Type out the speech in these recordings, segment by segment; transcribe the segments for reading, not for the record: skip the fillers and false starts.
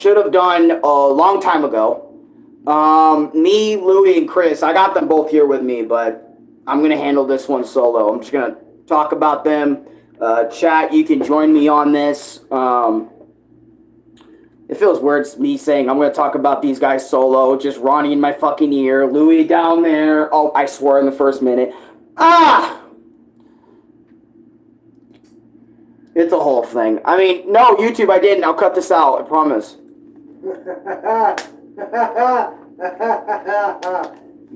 should have done a long time ago. Me, Louie, and Chris, I got them both here with me, but I'm going to handle this one solo. I'm just going to talk about them. Chat, you can join me on this. It feels weird me saying I'm going to talk about these guys solo. Just Ronnie in my fucking ear. Louie down there. Oh, I swore in the first minute. Ah! It's a whole thing. I mean, no, YouTube, I didn't. I'll cut this out. I promise. You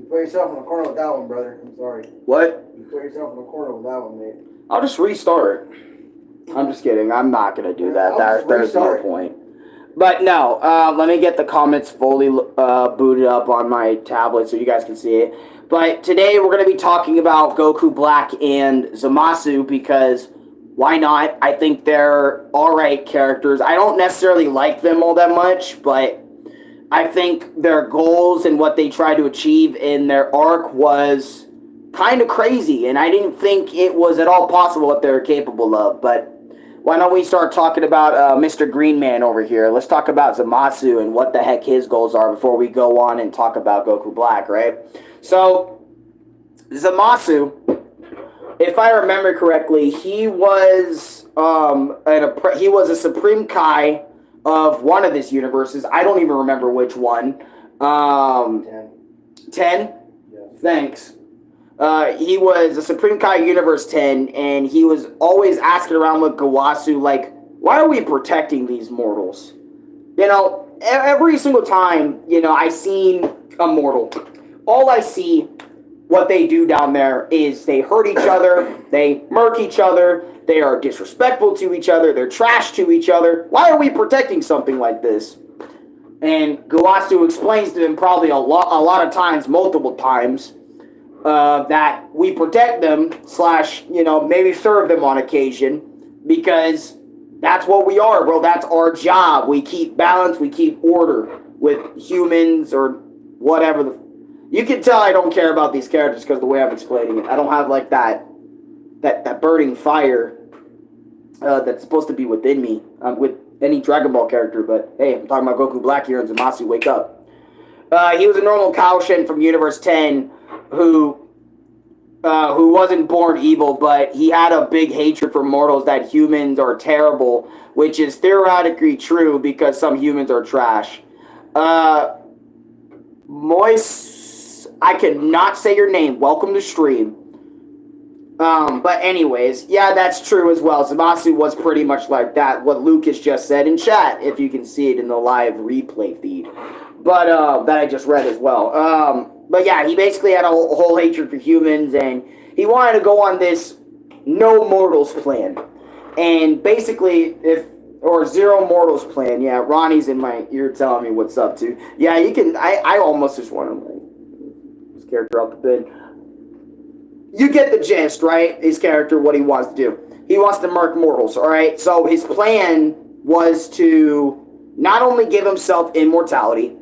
put yourself in the corner with that one, brother. I'm sorry. What? You put yourself in the corner with that one, mate. I'll just restart. I'm just kidding. I'm not going to do that. There's no point. But no, let me get the comments fully booted up on my tablet so you guys can see it. But today we're going to be talking about Goku Black and Zamasu because why not? I think they're alright characters. I don't necessarily like them all that much, but I think their goals and what they try to achieve in their arc was kind of crazy, and I didn't think it was at all possible what they were capable of. But why don't we start talking about Mr. Green Man over here? Let's talk about Zamasu and what the heck his goals are before we go on and talk about Goku Black, right? So, Zamasu, if I remember correctly, he was a Supreme Kai of one of his universes. I don't even remember which one. 10? Yes. Thanks. He was a Supreme Kai Universe 10, and he was always asking around with Gawasu, like, why are we protecting these mortals? You know, every single time, you know, I seen a mortal, all I see, what they do down there is they hurt each other, they murk each other, they are disrespectful to each other, they're trash to each other. Why are we protecting something like this? And Gawasu explains to them probably a lot of times, multiple times, that we protect them / you know, maybe serve them on occasion because that's what we are, bro. That's our job. We keep balance, we keep order with humans or whatever. You can tell I don't care about these characters because the way I'm explaining it. I don't have like that burning fire that's supposed to be within me with any Dragon Ball character. But hey, I'm talking about Goku Black here and Zamasu. Wake up. He was a normal Kaoshin from Universe 10 who wasn't born evil, but he had a big hatred for mortals that humans are terrible, which is theoretically true because some humans are trash. I cannot say your name. Welcome to stream. But anyways, yeah, that's true as well. Zamasu was pretty much like that. What Lucas just said in chat, if you can see it in the live replay feed. But, that I just read as well. But yeah, he basically had a whole hatred for humans, and he wanted to go on this no mortals plan. And basically, zero mortals plan. Yeah, Ronnie's in my ear telling me what's up too. Yeah, you can, I almost just want to, like, this character out the bed. You get the gist, right? His character, what he wants to do. He wants to murk mortals, alright? So his plan was to not only give himself immortality,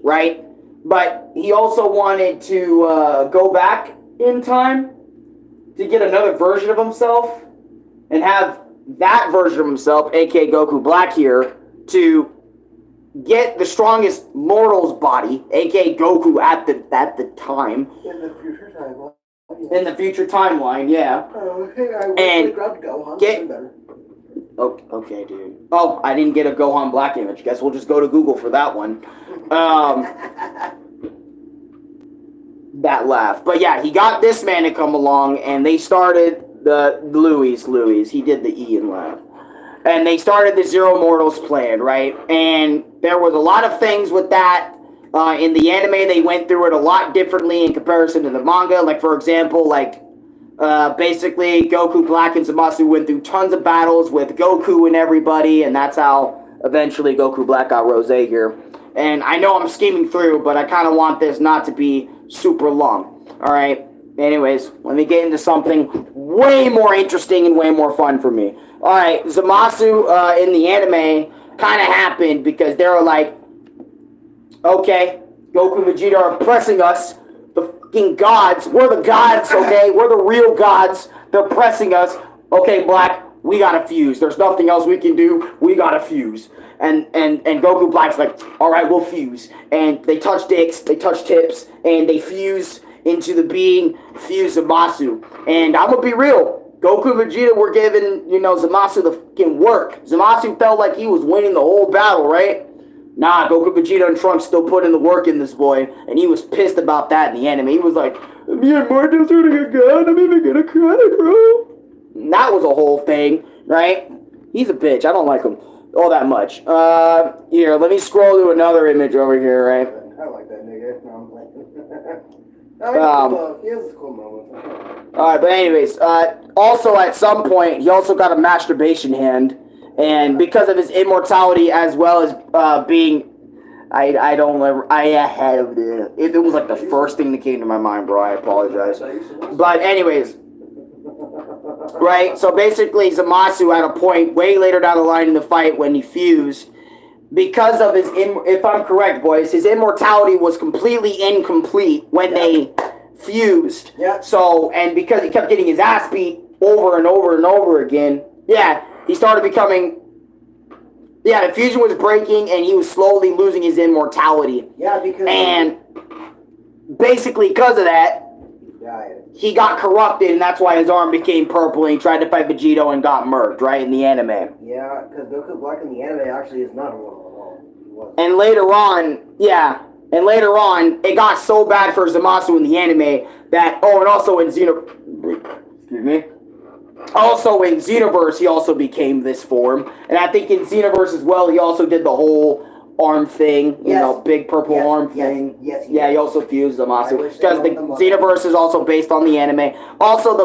right? But he also wanted to go back in time to get another version of himself and have that version of himself, aka Goku Black here, to get the strongest mortal's body, aka Goku at the time. In the future timeline. In the future timeline, yeah. Hey, and grabbed Gohan. Get. Oh, okay, dude. Oh, I didn't get a Gohan Black image. Guess we'll just go to Google for that one. That laugh. But yeah, he got this man to come along, and they started the Louis. He did the E and laugh. And they started the Zero Mortals plan, right? And there was a lot of things with that. In the anime, they went through it a lot differently in comparison to the manga. Like, for example, basically, Goku Black and Zamasu went through tons of battles with Goku and everybody, and that's how eventually Goku Black got Rosé here. And I know I'm scheming through, but I kind of want this not to be super long. Alright? Anyways, let me get into something way more interesting and way more fun for me. Alright, Zamasu in the anime kind of happened because they were like, okay, Goku and Vegeta are oppressing us. The fucking gods. We're the gods, okay? We're the real gods. They're pressing us. Okay, Black, we gotta fuse. There's nothing else we can do. We gotta fuse. And Goku Black's like, all right, we'll fuse. And they touch dicks, they touch tips, and they fuse into the being Fuse Zamasu. And I'm gonna be real, Goku and Vegeta were giving, Zamasu the fucking work. Zamasu felt like he was winning the whole battle, right? Nah, Goku, Vegeta, and Trunks still putting the work in this boy, and he was pissed about that in the anime. He was like, me and Martin's hurting again, I'm even gonna cry, bro. And that was a whole thing, right? He's a bitch, I don't like him all that much. Here, let me scroll to another image over here, right? I like that nigga. No, I'm playing. He has cool moments. Alright, but anyways, also at some point, he also got a masturbation hand. And because of his immortality, as well as being, it was like the first thing that came to my mind, bro. I apologize. But anyways, right? So basically, Zamasu at a point way later down the line in the fight when he fused, because of his, if I'm correct, boys, his immortality was completely incomplete when they fused. Yeah. So, and because he kept getting his ass beat over and over and over again, yeah. He started becoming, the fusion was breaking, and he was slowly losing his immortality. Yeah, because... And basically, because of that, he got corrupted, and that's why his arm became purple, and he tried to fight Vegito and got murked, right, in the anime. Yeah, because Goku Black in the anime actually is not immortal at all. And later on, it got so bad for Zamasu in the anime that, and also in excuse me? Also in Xenoverse, he also became this form. And I think in Xenoverse as well, he also did the whole arm thing. Big purple arm thing. Yes. Yeah, he also fused Zamasu. Because the Xenoverse is also based on the anime. Also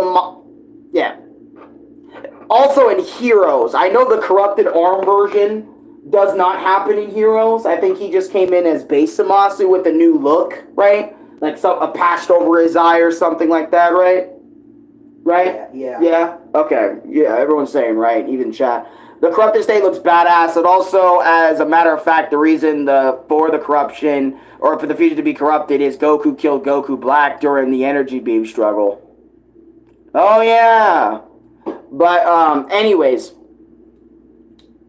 Also in Heroes. I know the corrupted arm version does not happen in Heroes. I think he just came in as base Zamasu with a new look, right? Like a patched over his eye or something like that, right? Right? Yeah? Okay. Yeah, everyone's saying right, even chat. The corrupted state looks badass, and also, as a matter of fact, the reason for the corruption, or for the fusion to be corrupted, is Goku killed Goku Black during the energy beam struggle. Oh, yeah. But, anyways,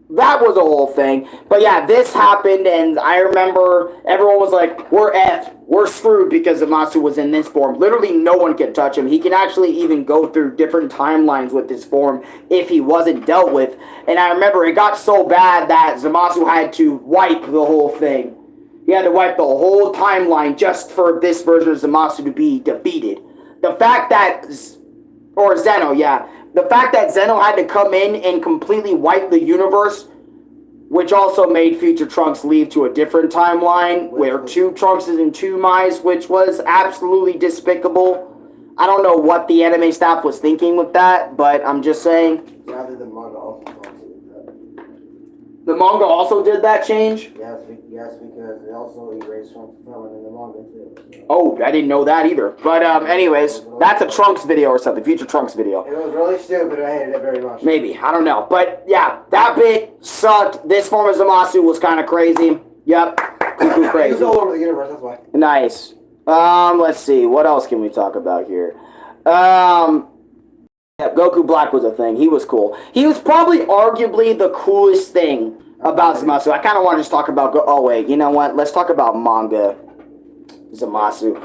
that was a whole thing. But yeah, this happened, and I remember everyone was like, we're effed. We're screwed because Zamasu was in this form. Literally no one can touch him. He can actually even go through different timelines with this form if he wasn't dealt with. And I remember it got so bad that Zamasu had to wipe the whole thing. He had to wipe the whole timeline just for this version of Zamasu to be defeated. The fact that... Or Zeno, yeah. The fact that Zeno had to come in and completely wipe the universe, which also made Future Trunks leave to a different timeline, where two Trunkses and two Mais, which was absolutely despicable. I don't know what the anime staff was thinking with that, but I'm just saying. Rather than manga also did that. The manga also did that change? Yes, because they also erased Trunks' villain in the manga too. So. Oh, I didn't know that either. But anyways, that's a Trunks video or something, Future Trunks video. It was really stupid, I hated it very much. Maybe, I don't know. But yeah, that bit sucked. This form of Zamasu was kind of crazy. Yep, cuckoo crazy. He was all over the universe, that's why. Nice. Let's see, what else can we talk about here? Yeah, Goku Black was a thing. He was cool. He was probably arguably the coolest thing about Zamasu. I kind of want to just talk about... Oh, wait. You know what? Let's talk about manga Zamasu.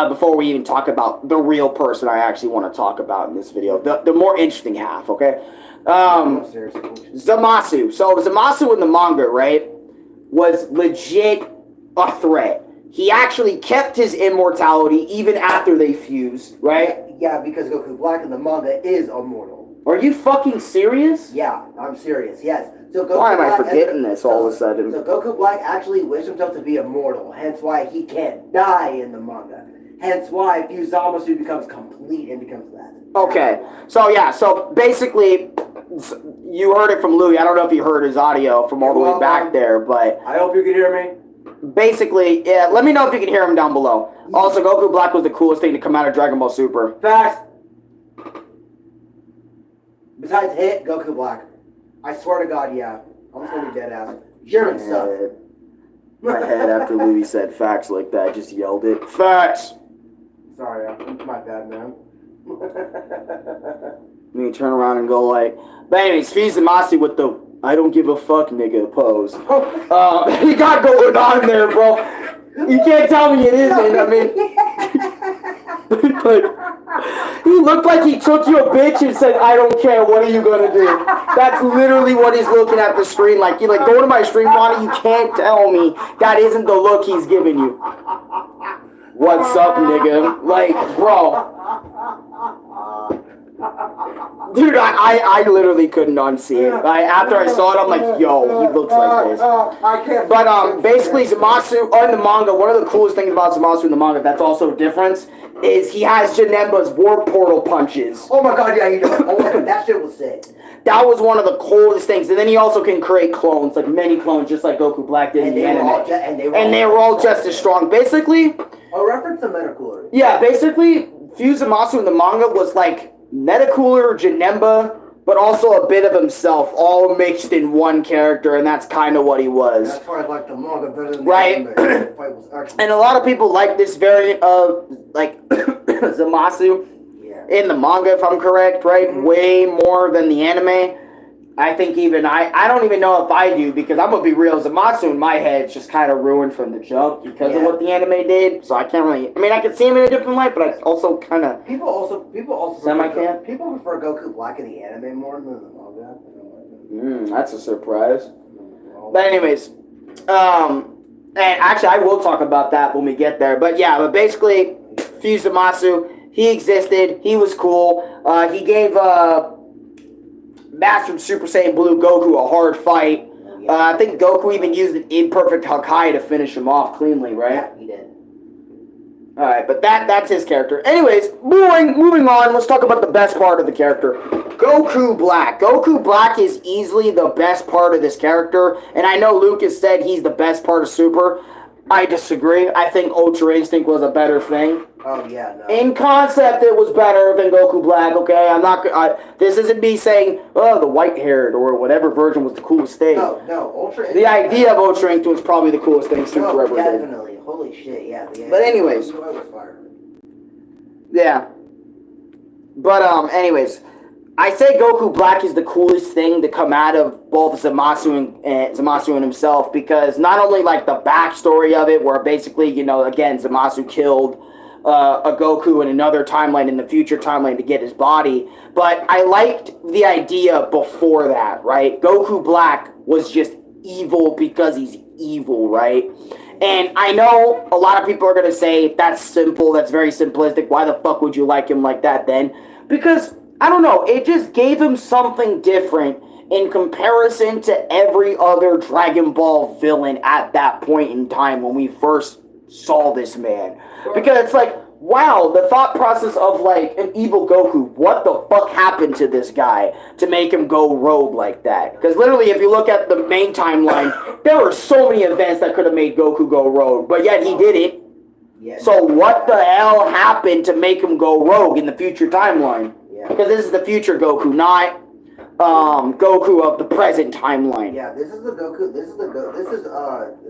Before we even talk about the real person I actually want to talk about in this video. The more interesting half, okay? Zamasu. So, Zamasu in the manga, right, was legit a threat. He actually kept his immortality even after they fused, right? Yeah, because Goku Black in the manga is immortal. Are you fucking serious? Yeah, I'm serious, yes. So Goku why am I Black forgetting this all of a sudden? So Goku Black actually wished himself to be immortal, hence why he can't die in the manga. Hence why Fuse Zamasu becomes complete and becomes that. Okay, so yeah, so basically, you heard it from Louis. I don't know if you heard his audio from all the way back there, but... I hope you can hear me. Basically, yeah, let me know if you can hear him down below. Also, Goku Black was the coolest thing to come out of Dragon Ball Super. Facts! Besides Hit, Goku Black. I swear to God, yeah. I'm just gonna be dead ass. German suck. My head after Louis said facts like that, just yelled it. Facts! Sorry, my bad, man. Let me turn around and go like... But anyways, Fuse Zamasu with the I don't give a fuck, nigga pose. He got going on there, bro. You can't tell me it isn't. I mean, but he looked like he took you a bitch and said, I don't care, what are you gonna do? That's literally what he's looking at the screen like. You like, go to my stream, Bonnie, you can't tell me that isn't the look he's giving you. What's up, nigga? Like, bro. Dude, I literally couldn't unsee it. After I saw it, I'm like, yo, he looks like this. But basically, Zamasu, in the manga, one of the coolest things about Zamasu in the manga that's also a difference is he has Janemba's warp portal punches. Oh my god, yeah, you know. Oh my god, that shit was sick. That was one of the coolest things. And then he also can create clones, like many clones, just like Goku Black did in the anime. And they were all just as strong. Basically... A reference to Metacooler. Yeah, basically, Zamasu in the manga was like Metacooler, Janemba, but also a bit of himself, all mixed in one character, and that's kind of what he was. That's why I like the manga better than the anime. The fight was actually... And a lot of people like this variant of, like, Zamasu in the manga, if I'm correct, right? Mm-hmm. Way more than the anime. I think even I don't even know if I do, because I'm going to be real, Zamasu in my head is just kind of ruined from the jump because of what the anime did, so I can't really... I mean, I can see him in a different light, but I also kind of... People also semi-can. People prefer Goku Black in the anime more than the manga. That's a surprise. But anyways, and actually I will talk about that when we get there, but yeah, but basically, Fuse Zamasu, he existed, he was cool, he gave, Mastered Super Saiyan Blue Goku a hard fight. I think Goku even used an imperfect Hakai to finish him off cleanly, right? Yeah, he did. Alright, but that's his character. Anyways, moving on, let's talk about the best part of the character. Goku Black. Goku Black is easily the best part of this character, and I know Lucas said he's the best part of Super. I disagree. I think Ultra Instinct was a better thing. Oh, yeah, no. In concept, it was better than Goku Black, okay? I'm not... this isn't me saying, oh, the white-haired or whatever version was the coolest thing. No, Ultra Instinct... The idea of Ultra Instinct was probably the coolest thing Super ever did. Definitely. Holy shit, yeah. But anyways... Yeah. But, anyways... I say Goku Black is the coolest thing to come out of both Zamasu and himself, because not only, like, the backstory of it, where basically, you know, again, Zamasu killed a Goku in another timeline, in the future timeline, to get his body, but I liked the idea before that, right? Goku Black was just evil because he's evil, right? And I know a lot of people are going to say, that's simple, that's very simplistic, why the fuck would you like him like that then? Because... I don't know, it just gave him something different in comparison to every other Dragon Ball villain at that point in time when we first saw this man. Because it's like, wow, the thought process of, like, an evil Goku, what the fuck happened to this guy to make him go rogue like that? Because literally, if you look at the main timeline, there were so many events that could have made Goku go rogue, but yet he didn't. So what the hell happened to make him go rogue in the future timeline? Because this is the future Goku, not Goku of the present timeline. Yeah, this is, if I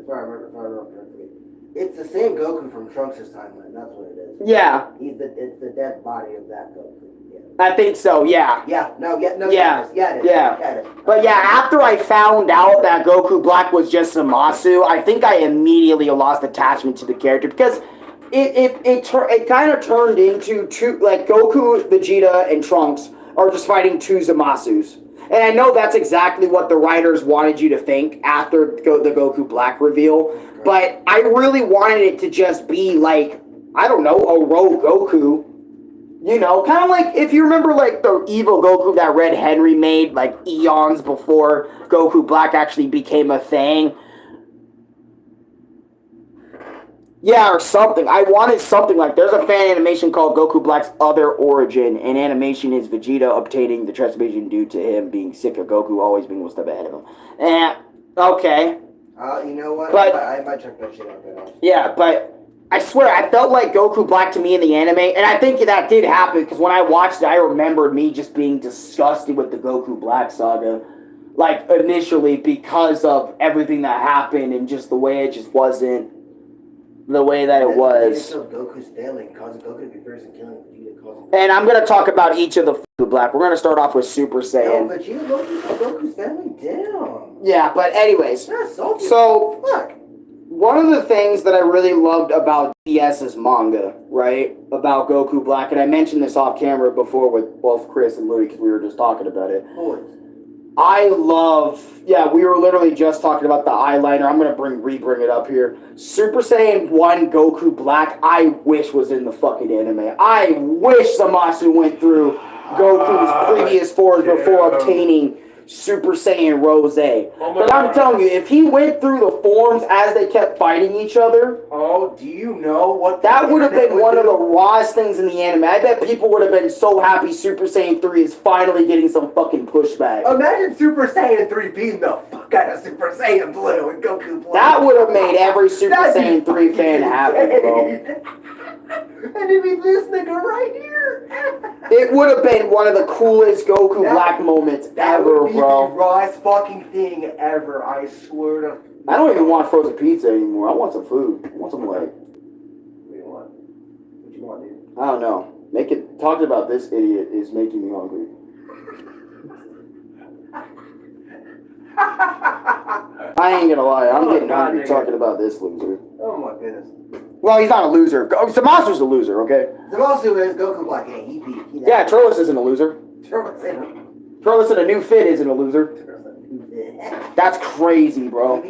remember correctly, it's the same Goku from Trunks' timeline, that's what it is. Yeah. It's the dead body of that Goku. Yeah. I think so, yeah. Yeah, it is. But yeah, after I found out that Goku Black was just Zamasu, I think I immediately lost attachment to the character, because... It kind of turned into two, like, Goku, Vegeta, and Trunks are just fighting two Zamasus. And I know that's exactly what the writers wanted you to think after the Goku Black reveal, but I really wanted it to just be, like, I don't know, a rogue Goku. You know, kind of like, if you remember, like, the evil Goku that Red Henry made, like, eons before Goku Black actually became a thing. Yeah, or something. I wanted something like... There's a fan animation called Goku Black's Other Origin, and animation is Vegeta obtaining the transformation due to him being sick of Goku always being one step ahead of him. And, okay. You know what? But, I might check that shit out. Yeah, but I swear, I felt like Goku Black to me in the anime, and I think that did happen, because when I watched it, I remembered me just being disgusted with the Goku Black saga. Like, initially, because of everything that happened, and just the way it just wasn't... the way that it was. Goku's failing, causing Goku to be first and killing Vegeta. And I'm going to talk about each of the Black. We're gonna start off with Super No, Saiyan. Vegeta, Goku's family down. Yeah, but anyways, That's salty. so Fuck. one of the things that I really loved about DS's manga, right, about Goku Black, and I mentioned this off camera before with both Chris and Louis because we were just talking about it. Boys. I love, yeah, we were literally just talking about the eyeliner. I'm gonna bring it up here. Super Saiyan 1 Goku Black, I wish was in the fucking anime. I wish Zamasu went through Goku's previous forms before obtaining Super Saiyan Rose. But I'm telling you, if he went through the forms as they kept fighting each other, Oh, do you know what that would have been one of the rawest things in the anime. I bet people would have been so happy Super Saiyan 3 is finally getting some fucking pushback. Imagine Super Saiyan 3 beating the fuck out of Super Saiyan Blue and Goku Blue. That would have made every Super Saiyan 3 fan happy, bro. And it'd be this nigga right here. It would have been one of the coolest Goku Black moments ever, would be bro. the rawest fucking thing ever, I swear to... I don't even want frozen pizza anymore. I want some food. I want some, like... What do you want? What you want, dude? I don't know. Talking about this idiot is making me hungry. I ain't gonna lie. I'm getting hungry talking about this loser. Oh my goodness. Well, he's not a loser. Zamasu's a loser, okay? Zamasu is Goku Black. Yeah, he beat. Yeah, Turles isn't a loser. Turles in a new fit isn't a loser. That's crazy, bro.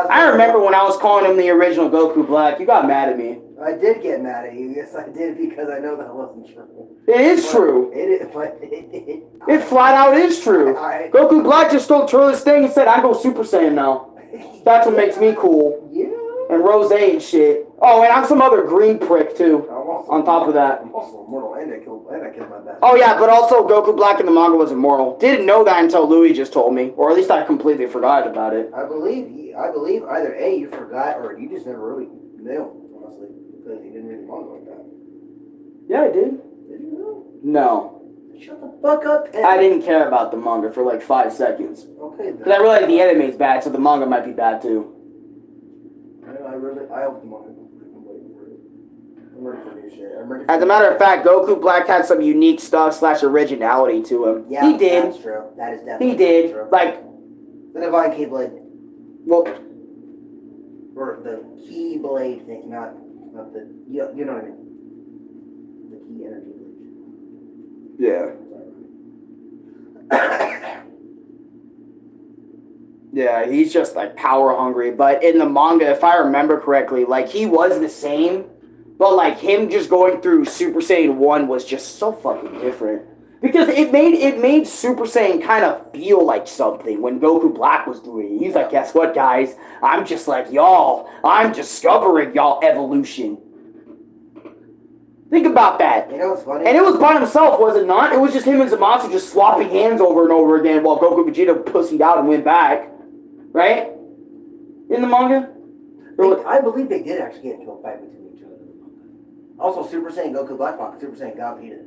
I remember when I was calling him the original Goku Black. You got mad at me. I did get mad at you. Yes, I did, because I know that wasn't true. It is true. It flat out is true. Right. Goku Black just stole Turles' thing and said, I go Super Saiyan now. That's what makes me cool. Yeah. And Rose and shit. Oh, and I'm some other green prick, too. On top of that. I'm also immortal, and I killed my best. Oh, yeah, but also Goku Black in the manga was immortal. Didn't know that until Louis just told me. Or at least I completely forgot about it. I believe either A, you forgot, or you just never really knew, honestly. Because he didn't read the manga like that. Yeah, I did. Did you know? No. Shut the fuck up, Ed. I didn't care about the manga for like 5 seconds. Okay, then. Because I realized the anime's bad, so the manga might be bad too. I hope the manga. I'm waiting for it. I'm ready for new shit. I'm ready for As a matter of fact, Goku Black had some unique stuff / originality to him. Yeah, he did. That's true. That is definitely He did. true. Like, The Divine Keyblade. well, Or the Keyblade thing, not the... You know what I mean. The Key Energy Blade. yeah. Yeah, he's just like power hungry. But in the manga, if I remember correctly, like he was the same, but like him just going through Super Saiyan 1 was just so fucking different. Because it made Super Saiyan kind of feel like something when Goku Black was doing it. He's like, guess what, guys? I'm just like y'all. I'm discovering y'all evolution. Think about that. You know what's funny? And it was by himself, was it not? It was just him and Zamasu just swapping hands over and over again while Goku Vegeta pussied out and went back. Right? In the manga? I believe they did actually get into a fight between each other. Also, Super Saiyan Goku Black fought Super Saiyan God Vegeta.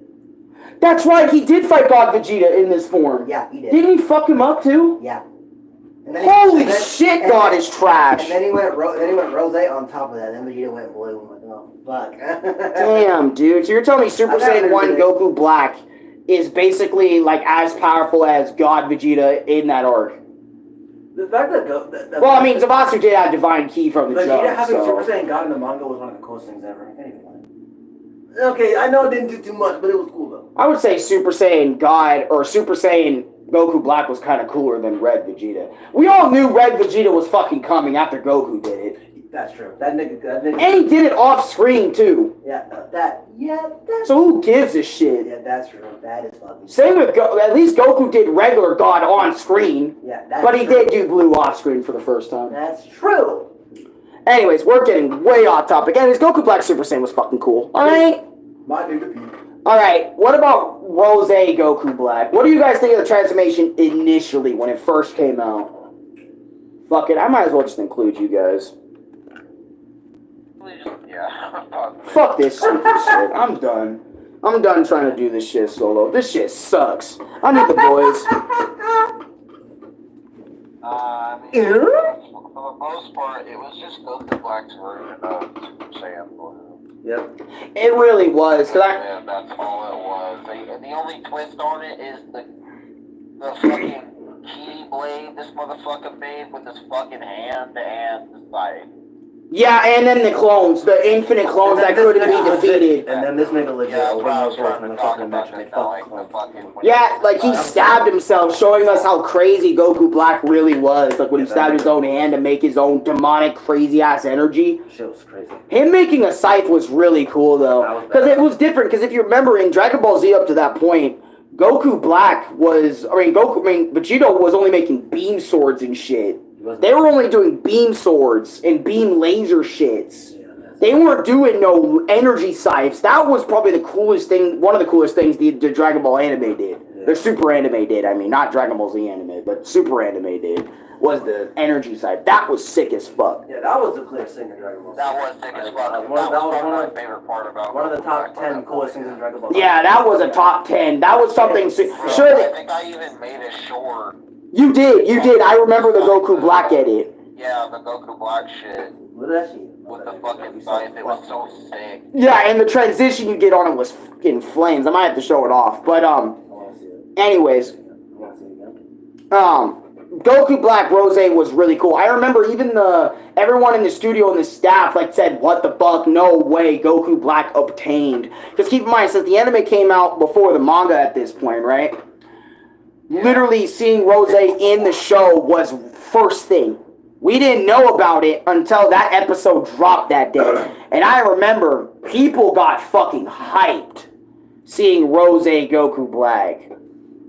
That's right, he did fight God Vegeta in this form. Yeah, he did. Didn't he fuck him up too? Yeah. Holy shit, God is trash. And then he went Rose on top of that. Then Vegeta went blue. I'm like, oh, fuck. Damn, dude. So you're telling me Super Saiyan 1 Goku Black is basically like as powerful as God Vegeta in that arc? The fact that well, I mean, Zamasu did have Divine Ki from the jump. Vegeta having Super Saiyan God in the manga was one of the coolest things ever. I can't even lie. Okay, I know it didn't do too much, but it was cool though. I would say Super Saiyan God or Super Saiyan Goku Black was kind of cooler than Red Vegeta. We all knew Red Vegeta was fucking coming after Goku did it. That's true. That nigga. And he did it off screen too. Yeah, So who gives a shit? Yeah, that's true. That is fucking. Same with at least Goku did regular God on screen. Yeah, that's but he true. did do blue off screen for the first time. That's true. Anyways, we're getting way off topic. Anyways, Goku Black Super Saiyan was fucking cool. Alright? My nigga Pete. Alright, what about Rose Goku Black? What do you guys think of the transformation initially when it first came out? Fuck it, I might as well just include you guys. Yeah. Fuck this stupid shit. I'm done. I'm done trying to do this shit solo. This shit sucks. I need the boys. For the most part, it was just Goku Black's version of Super Saiyan Blue. Yep. It really was. Yeah, that's all it was. The only twist on it is the fucking key blade this motherfucker made with his fucking hand and the scythe. Yeah, and then the clones, the infinite clones that couldn't be defeated. And then this nigga legit Yeah, opened I the was door trying from to the talk fucking about dimension. that, like the fucking... Yeah, like he stabbed himself, showing us how crazy Goku Black really was. Like when he stabbed his own hand to make his own demonic, crazy-ass energy. Shit was crazy. Him making a scythe was really cool, though. Because it was different, because if you remember, in Dragon Ball Z up to that point, Goku Black was... Vegeta was only making beam swords and shit. They were only doing beam swords and beam laser shits. They weren't doing no energy scythes. That was probably the coolest thing, one of the coolest things the Dragon Ball anime did. Yeah. The Super anime did, I mean, not Dragon Ball Z anime, but Super anime did, was the energy scythe. That was sick as fuck. Yeah, that was the clearest thing in Dragon Ball Z. That was sick as fuck. That was one of my favorite part about one of the top 10 coolest things in Dragon Ball Z. Yeah, that was a top 10. That was something... I think I even made a short. You did. I remember the Goku Black edit. Yeah, the Goku Black shit. What is that shit? With the fucking scythe, it was so sick. Yeah, and the transition you get on it was fucking flames. I might have to show it off. But, anyways. Goku Black Rose was really cool. I remember even everyone in the studio and the staff said, what the fuck, no way, Goku Black obtained. Because keep in mind, since the anime came out before the manga at this point, right? Yeah. Literally seeing Rose in the show was first thing. We didn't know about it until that episode dropped that day. And I remember people got fucking hyped seeing Rose Goku Black.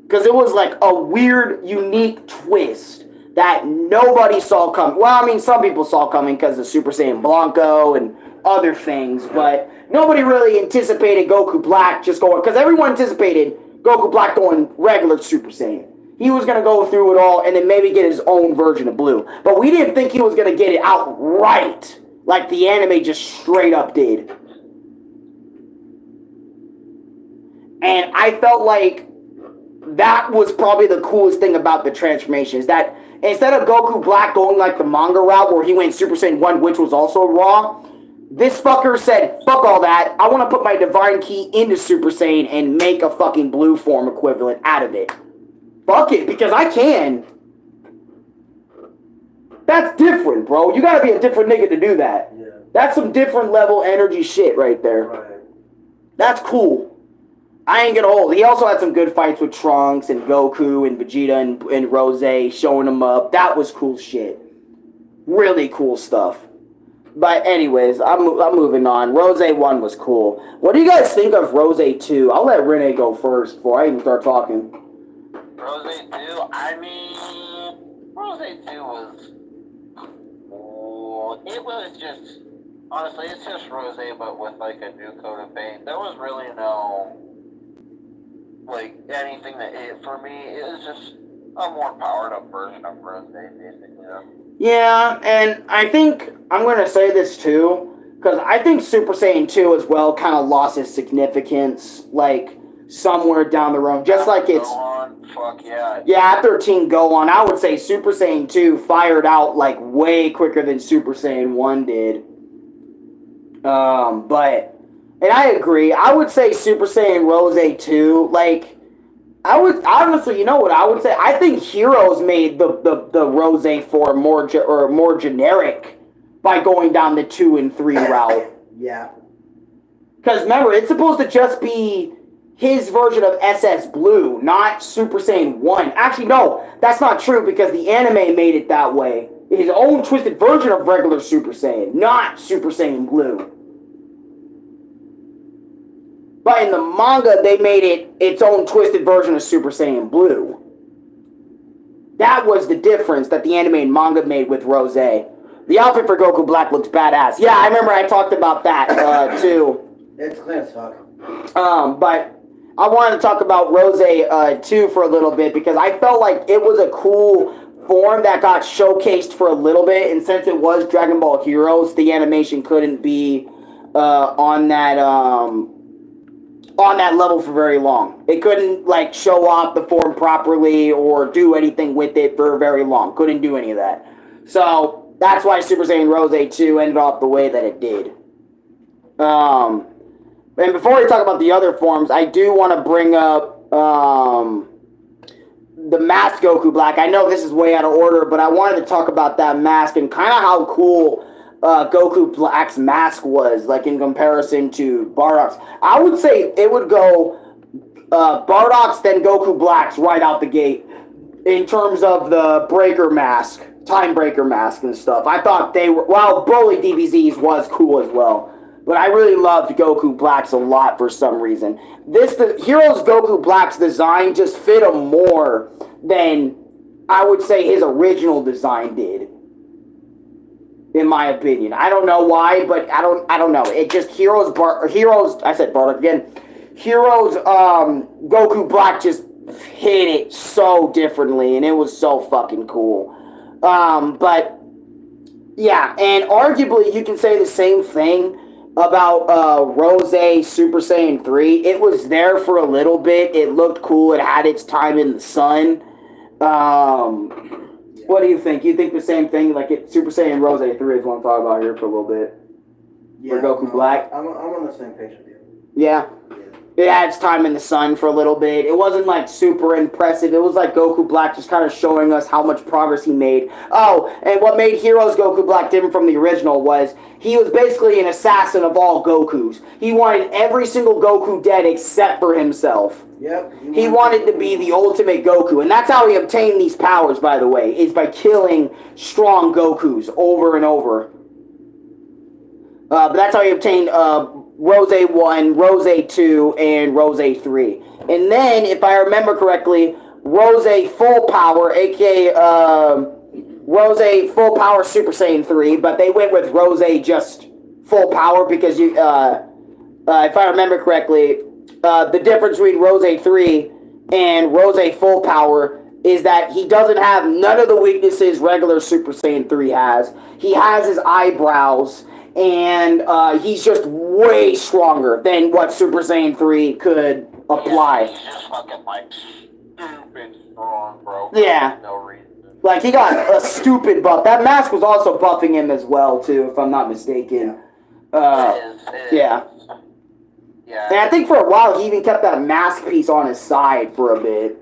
Because it was like a weird, unique twist that nobody saw coming. Well, I mean, some people saw coming because of Super Saiyan Blanco and other things. But nobody really anticipated Goku Black just going... Because everyone anticipated Goku Black going regular Super Saiyan. He was going to go through it all and then maybe get his own version of Blue. But we didn't think he was going to get it outright like the anime just straight up did. And I felt like that was probably the coolest thing about the transformation, is that instead of Goku Black going like the manga route where he went Super Saiyan 1, which was also Raw, this fucker said, fuck all that, I want to put my Divine Key into Super Saiyan and make a fucking Blue form equivalent out of it. Fuck it, because I can. That's different, bro. You gotta be a different nigga to do that. Yeah. That's some different level energy shit right there. Right. That's cool. I ain't gonna hold. He also had some good fights with Trunks and Goku and Vegeta and Rose, showing him up. That was cool shit. Really cool stuff. But anyways, I'm moving on. Rose 1 was cool. What do you guys think of Rose 2? I'll let Renee go first before I even start talking. Rose 2, I mean, Rose 2 was cool. It was just, honestly, it's just Rose, but with a new coat of paint. There was really no, anything for me, it was just a more powered up version of Rose, basically. Yeah, and I think, I'm going to say this too, because I think Super Saiyan 2 as well kind of lost its significance, somewhere down the road, just like it's... Fuck yeah. Yeah, after Teen Gohan, I would say Super Saiyan 2 fired out, way quicker than Super Saiyan 1 did. And I agree, I would say Super Saiyan Rose 2, I would, honestly, you know what I would say? I think Heroes made the Rose form more generic by going down the 2 and 3 route. Yeah. Because remember, it's supposed to just be his version of SS Blue, not Super Saiyan 1. Actually, no, that's not true because the anime made it that way. His own twisted version of regular Super Saiyan, not Super Saiyan Blue. But in the manga, they made it its own twisted version of Super Saiyan Blue. That was the difference that the anime and manga made with Rose. The outfit for Goku Black looks badass. Yeah, I remember I talked about that, too. It's clear as fuck. But I wanted to talk about Rose 2 for a little bit because I felt like it was a cool form that got showcased for a little bit, and since it was Dragon Ball Heroes, the animation couldn't be on that level for very long. It couldn't show off the form properly or do anything with it for very long. Couldn't do any of that. So that's why Super Saiyan Rose 2 ended off the way that it did. And before we talk about the other forms, I do want to bring up the mask Goku Black. I know this is way out of order, but I wanted to talk about that mask and kind of how cool Goku Black's mask was, like in comparison to Bardock's. I would say it would go Bardock's, then Goku Black's right out the gate in terms of the breaker mask, time breaker mask and stuff. I thought they were, well, Broly DBZ's was cool as well. But I really loved Goku Black's a lot for some reason. The Heroes Goku Black's design just fit him more than I would say his original design did. In my opinion. I don't know why, but I don't know. It just Heroes I said Bardock again. Heroes Goku Black just hit it so differently, and it was so fucking cool. But yeah, and arguably you can say the same thing about Rose Super Saiyan 3. It was there for a little bit. It looked cool. It had its time in the sun. What do you think? You think the same thing? Like Super Saiyan Rose 3 is what I'm talking about here for a little bit. Yeah, for Goku Black. I'm on the same page with you. Yeah. It had its time in the sun for a little bit. It wasn't like super impressive. It was like Goku Black just kind of showing us how much progress he made. Oh, and what made Heroes Goku Black different from the original was he was basically an assassin of all Gokus. He wanted every single Goku dead except for himself. Yep. He wanted to be the ultimate Goku. And that's how he obtained these powers, by the way, is by killing strong Gokus over and over. But that's how he obtained Rose 1, Rose 2, and Rose 3. And then, if I remember correctly, Rose Full Power, aka Rose Full Power Super Saiyan 3, but they went with Rose just Full Power because if I remember correctly, the difference between Rose 3 and Rose Full Power is that he doesn't have none of the weaknesses regular Super Saiyan 3 has. He has his eyebrows, and he's just way stronger than what Super Saiyan 3 could apply. Yeah, he's just fucking like stupid strong, bro. Yeah. No reason. Like he got a stupid buff. That mask was also buffing him as well too, if I'm not mistaken. It is. Yeah. Yeah. And I think for a while he even kept that mask piece on his side for a bit.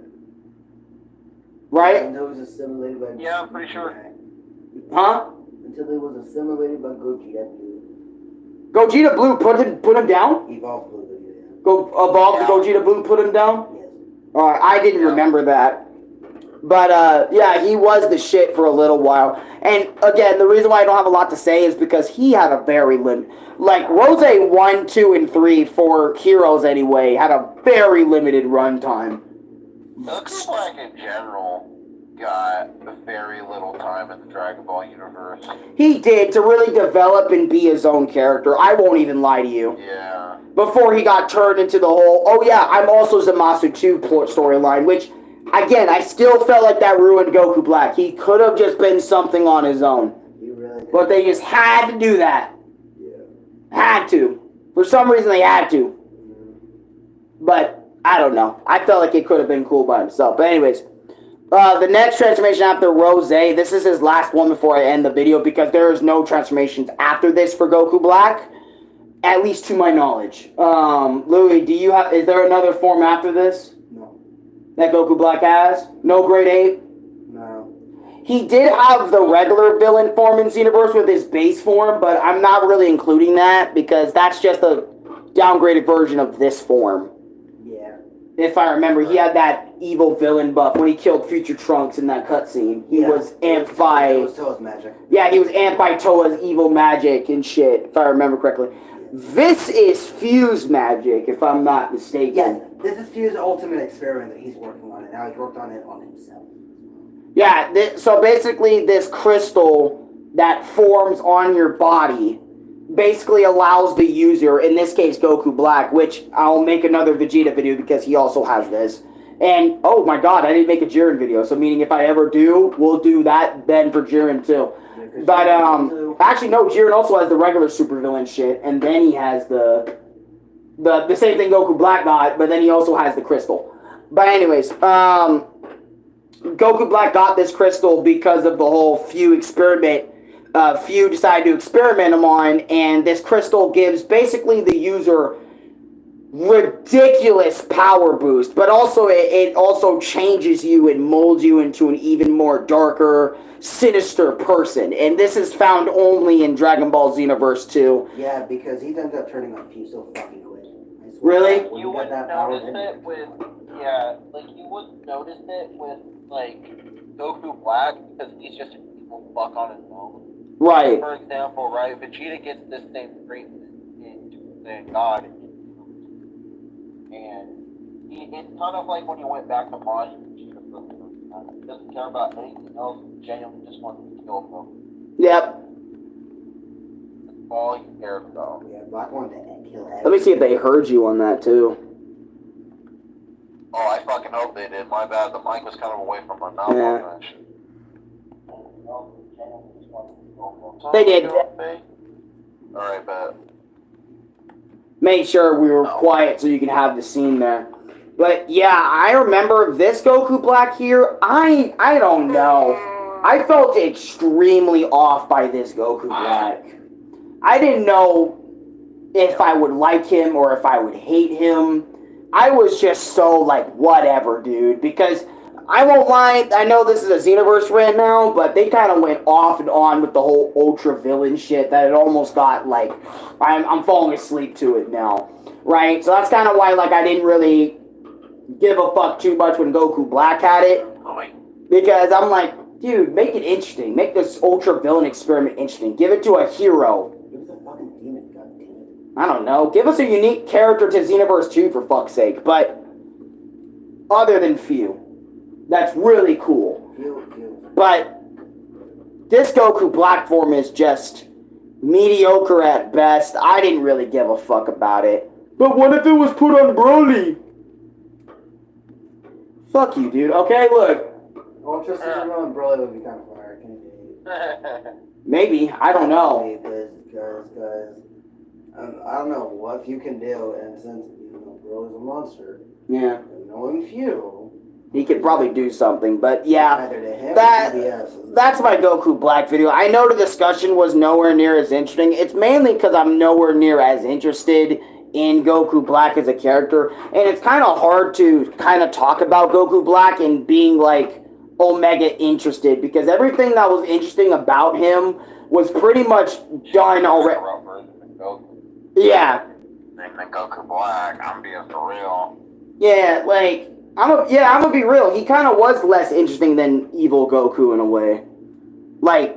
Right? Until it was assimilated by Yeah, I'm pretty sure. Huh? Until it was assimilated by Gogeta Blue. Gogeta Blue put him down? Evolved Blue Gogeta. Evolved Yeah. Gogeta Blue put him down? Yes. Alright, I didn't remember that. But, yeah, he was the shit for a little while. And, again, the reason why I don't have a lot to say is because he had a very like, Rose 1, 2, and 3, for Heroes anyway, had a very limited runtime. Goku Black in general got very little time in the Dragon Ball universe. He did, to really develop and be his own character. I won't even lie to you. Yeah. Before he got turned into the whole, oh yeah, I'm also Zamasu 2 storyline, which, again, I still felt like that ruined Goku Black. He could have just been something on his own. You really did. But they just had to do that. Yeah. Had to. For some reason, they had to. But, I don't know. I felt like it could have been cool by himself. But anyways, the next transformation after Rose, this is his last one before I end the video, because there is no transformations after this for Goku Black. At least to my knowledge. Louis, is there another form after this? No. That Goku Black has? No grade 8? No. He did have the regular villain form in Xenoverse with his base form, but I'm not really including that because that's just a downgraded version of this form. Yeah. If I remember, he had that evil villain buff when he killed Future Trunks in that cutscene. He was amped by... It was Toa's magic. Yeah, he was amped by Toa's evil magic and shit, if I remember correctly. This is Fuse magic, if I'm not mistaken. Yes, this is Fuse's ultimate experiment that he's working on, and now he's worked on it on himself. Yeah, so basically this crystal that forms on your body basically allows the user, in this case Goku Black, which I'll make another Vegeta video because he also has this. And, oh my god, I didn't make a Jiren video, so meaning if I ever do, we'll do that then for Jiren too. But, actually no, Jiren also has the regular supervillain shit, and then he has the same thing Goku Black got, but then he also has the crystal. But anyways, Goku Black got this crystal because of the whole Few experiment few decide to experiment them on, and this crystal gives basically the user ridiculous power boost, but also it also changes you and molds you into an even more darker, sinister person. And this is found only in Dragon Ball Xenoverse 2. Yeah, because he ends up turning on Q so fucking quick. Really? When You got wouldn't that power notice it with, yeah, like you wouldn't notice it with like Goku Black because he's just an evil fuck on his own. Right. For example, right, Vegeta gets this same treatment in God, and it's kind of like when he went back to Majin. He doesn't care about anything else. Genuinely just wants to kill him. Yep. That's all he cares about. Yeah, Black wanted to kill everything. Let me see if they heard you on that too. Oh, I fucking hope they did. My bad. The mic was kind of away from my mouth. Yeah. On that shit. They did. Alright, bet. Made sure we were quiet so you could have the scene there. But yeah, I remember this Goku Black here. I don't know. I felt extremely off by this Goku Black. I didn't know if I would like him or if I would hate him. I was just so like, whatever, dude. Because I won't lie, I know this is a Xenoverse rant now, but they kind of went off and on with the whole ultra villain shit that it almost got like, I'm falling asleep to it now. Right? So that's kind of why like I didn't really give a fuck too much when Goku Black had it. Because I'm like, dude, make it interesting. Make this ultra villain experiment interesting. Give it to a hero. Give us a fucking demon, goddammit. I don't know. Give us a unique character to Xenoverse 2 for fuck's sake. But other than few. That's really cool. But this Goku Black form is just mediocre at best. I didn't really give a fuck about it. But what if it was put on Broly? Fuck you, dude. Okay, look. Ultra Super and Broly would be kind of fire, can't you? Maybe. I don't know. Because I don't know what you can do, and since Broly's a monster, Yeah. knowing few, He could probably do something, but yeah. either to him That- or TBS. That's my Goku Black video. I know the discussion was nowhere near as interesting. It's mainly because I'm nowhere near as interested in Goku Black as a character. And it's kind of hard to kind of talk about Goku Black and being like Omega interested. Because everything that was interesting about him was pretty much done already. Yeah. Name the Goku Black. I'm being for real. Yeah, like... I'm gonna be real. He kind of was less interesting than evil Goku in a way. Like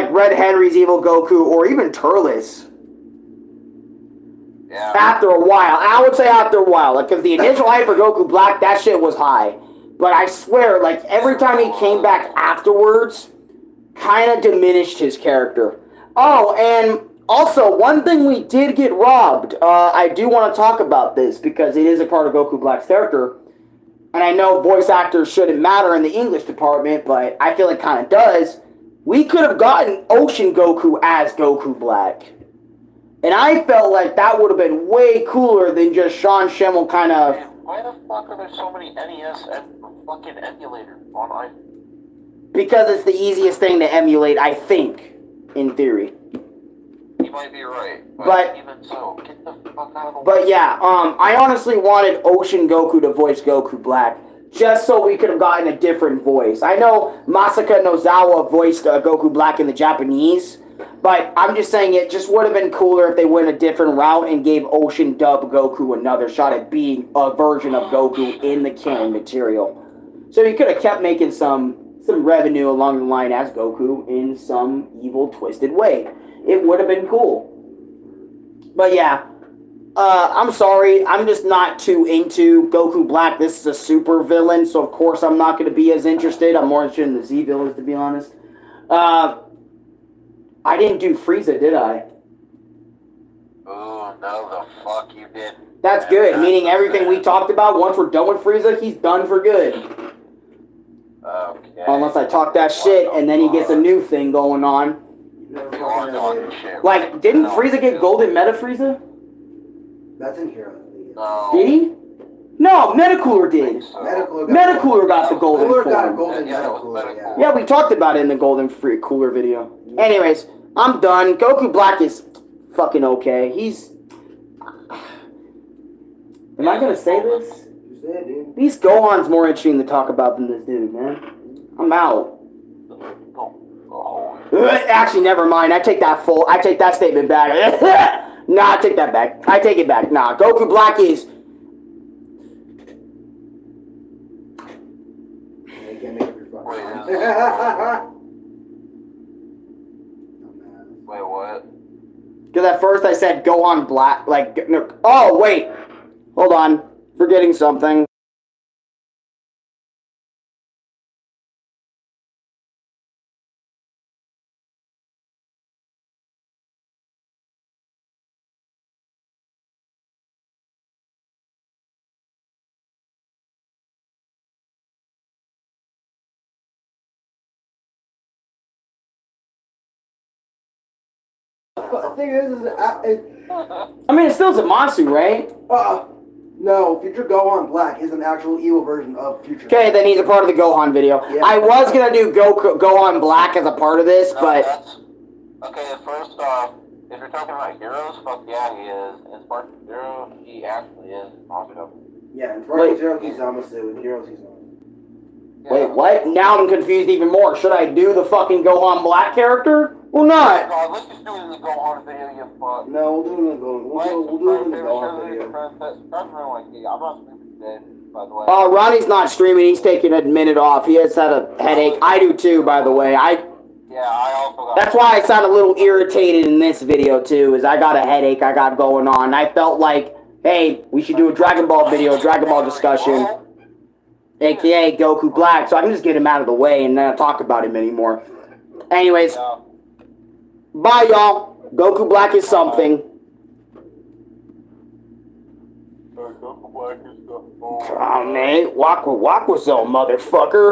Red Henry's evil Goku, or even Turles. Yeah. After a while, I would say after a while, like, because the initial hype for Goku Black, that shit was high. But I swear, like, every time he came back afterwards, kind of diminished his character. Oh, and also, one thing we did get robbed, I do want to talk about this because it is a part of Goku Black's character. And I know voice actors shouldn't matter in the English department, but I feel it kind of does. We could have gotten Ocean Goku as Goku Black. And I felt like that would have been way cooler than just Sean Schemmel kind of... Why the fuck are there so many NES and fucking emulators on iPhone? Because it's the easiest thing to emulate, I think, in theory. You might be right, But even so, get the fuck out of the way. But yeah, I honestly wanted Ocean Goku to voice Goku Black, just so we could have gotten a different voice. I know Masaka Nozawa voiced Goku Black in the Japanese, but I'm just saying it just would have been cooler if they went a different route and gave Ocean Dub Goku another shot at being a version of Goku in the canon material. So you could have kept making some revenue along the line as Goku in some evil, twisted way. It would have been cool. But yeah, I'm sorry. I'm just not too into Goku Black. This is a super villain, so of course I'm not going to be as interested. I'm more interested in the Z villains, to be honest. I didn't do Frieza, did I? Oh, no, the fuck you didn't. That's good, meaning everything we talked about, once we're done with Frieza, he's done for good. Okay. Unless I talk that shit, and then he gets a new thing going on. Like, didn't Frieza get Golden Meta Frieza? That's in Hero. No. Did he? No, Metacooler did. So, Metacooler got the golden Cooler got a form. golden Yeah, Metacooler, yeah. Yeah, we talked about it in the golden free cooler video. Anyways, I'm done. Goku Black is fucking okay. He's... Am I gonna say this? You said, dude. These Gohan's more interesting to talk about than this dude, man. I'm out. Actually, never mind. I take that statement back. Nah, I take that back. I take it back. Nah, Goku Black is... You can't make up your fucking Wait, mind. wait, what? Because at first I said Gohan Black, like... No, oh, wait. Hold on. Forgetting something. The thing is I mean, it's still Zamasu, right? no, Future Gohan Black is an actual evil version of Future. Okay, then he's a part of the Gohan video. Yeah. I was gonna do Gohan Black as a part of this, No, but... that's... Okay, first off, if you're talking about heroes, fuck yeah, he is. And Spartan Zero, he actually is awesome. Yeah, in Sparking Zero, he's Zamasu, in Heroes, he's not. Yeah. Wait, what? Now I'm confused even more. Should I do the fucking Gohan Black character? Or not? God, let's just do it in the Gohan video, you fuck. No, we'll do it in the Gohan. We'll do it in the Gohan video. I'm not sleeping today, by the way. Ronnie's not streaming. He's taking a minute off. He has had a headache. I do too, by the way. Yeah, I also got... That's why I sound a little irritated in this video too, is I got a headache I got going on. I felt like, hey, we should do a Dragon Ball video, Dragon Ball discussion, aka Goku Black, so I can just get him out of the way and not talk about him anymore. Anyways, bye y'all. Goku Black is something. Oh man, walk with so motherfucker.